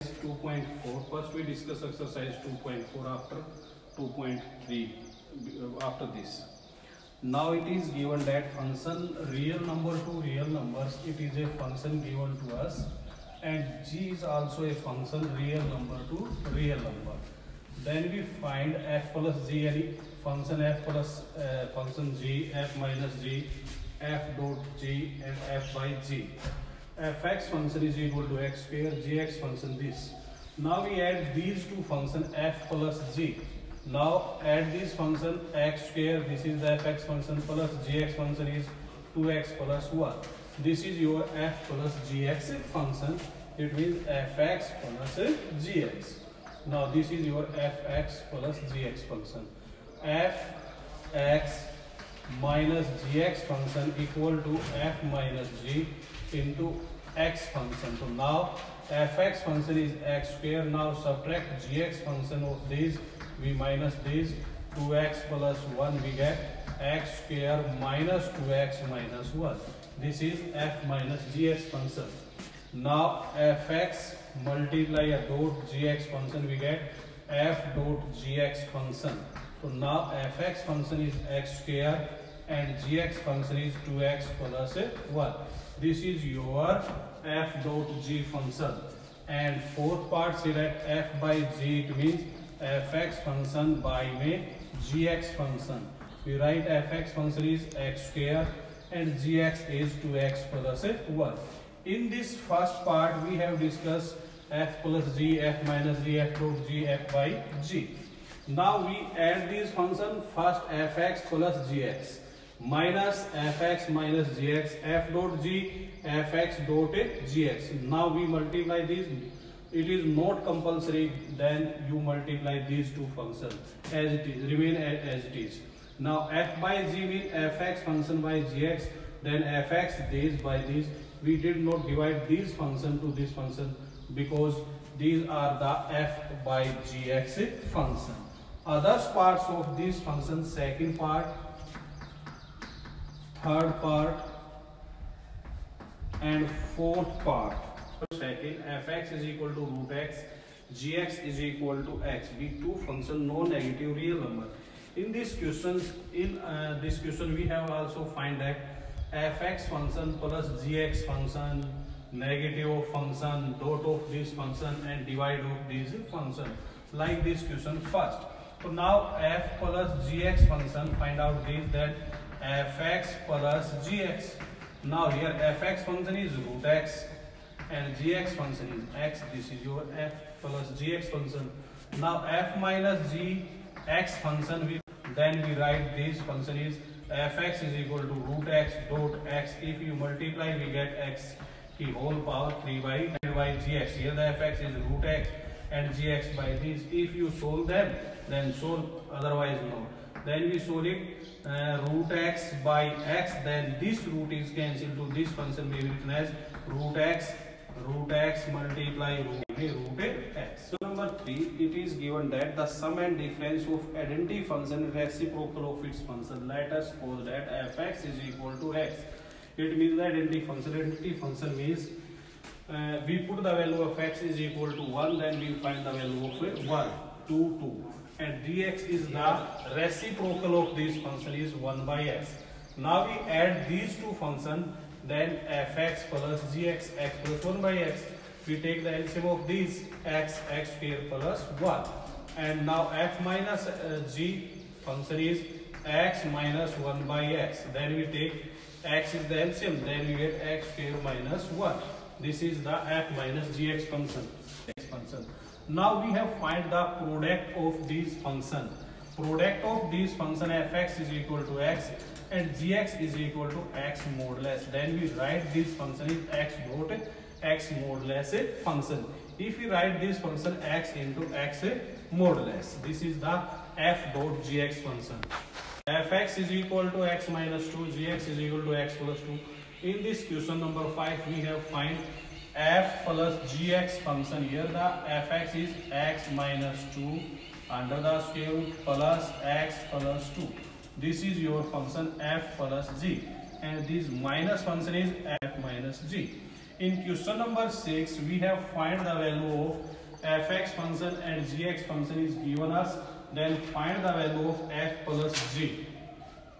2.4. First we discuss exercise 2.4 after 2.3 after this. Now it is given that function real number to real numbers, it is a function given to us, and g is also a function real number to real number. Then we find f plus g, any function f plus function g, f minus g, f dot g and f by g. Fx function is equal to x square, gx function this. Now we add these two functions f plus g. Now add this function x square, this is the fx function, plus gx function is 2x plus 1. This is your f plus gx function. It means fx plus gx. Now this is your fx plus gx function. fx minus gx function equal to f minus g into x function. So now fx function is x square. Now subtract gx function of these, we minus this, 2x plus 1, we get x square minus 2x minus 1. This is f minus gx function. Now fx multiply a dot gx function, we get f dot gx function. So now fx function is x square and gx function is 2x plus 1. This is your f dot g function. And fourth part, say that f by g, it means fx function by gx function. We write fx function is x square and gx is 2x plus 1. In this first part, we have discussed f plus g, f minus g, f dot g, f by g. Now we add these functions. First fx plus gx minus fx minus gx, f dot g, fx dot gx. Now we multiply these. It is not compulsory, then you multiply these two functions as it is, remain as it is. Now f by g means fx function by gx, then fx this by this. We did not divide this function to this function because these are the f by gx function. Other parts of this function, second part, third part and fourth part. Second, fx is equal to root x, gx is equal to x. Be two function non-negative real number. In this question, we have also find that fx function plus gx function, negative of function, dot of this function and divide of this function. Like this question first. So now f plus gx function, find out this, that fx plus gx. Now here fx function is root x and gx function is x. This is your f plus gx function. Now f minus g x function, then we write this function is fx is equal to root x dot x. If you multiply, we get x the whole power 3 by gx. Here the fx is root x and gx by this. If you solve them, then solve, otherwise no. Then we solve it, root x by x, then this root is cancelled to this function may be written as root x multiply root x. So number 3, it is given that the sum and difference of identity function reciprocal of its function. Let us suppose that fx is equal to x. It means the identity function. Identity function means we put the value of x is equal to 1, then we find the value of 1, 2, 2. And dx is the reciprocal of this function is 1 by x. Now we add these two functions, then fx plus gx, x plus 1 by x. We take the LCM of these, x square plus 1. And now f minus g function is x minus 1 by x. Then we take x is the LCM, then we get x square minus 1. This is the f minus gx function. Now we have find the product of these function. Product of these function fx is equal to x and gx is equal to x modulus. Then we write this function is x dot x modulus function. If we write this function x into x modulus, this is the f dot gx function. Fx is equal to x minus 2, gx is equal to x plus 2. In this question number 5, we have find f plus gx function. Here the fx is x minus 2 under the square root plus x plus 2. This is your function f plus g, and this minus function is f minus g. In question number 6, we have find the value of fx function and gx function is given us, then find the value of f plus g.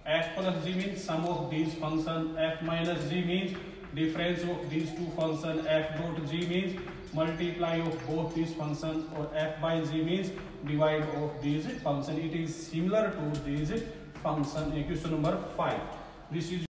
F plus g means sum of these function, f minus g means difference of these two function, f dot g means multiply of both these functions, or f by g means divide of these function. It is similar to this function. Question number 5. This is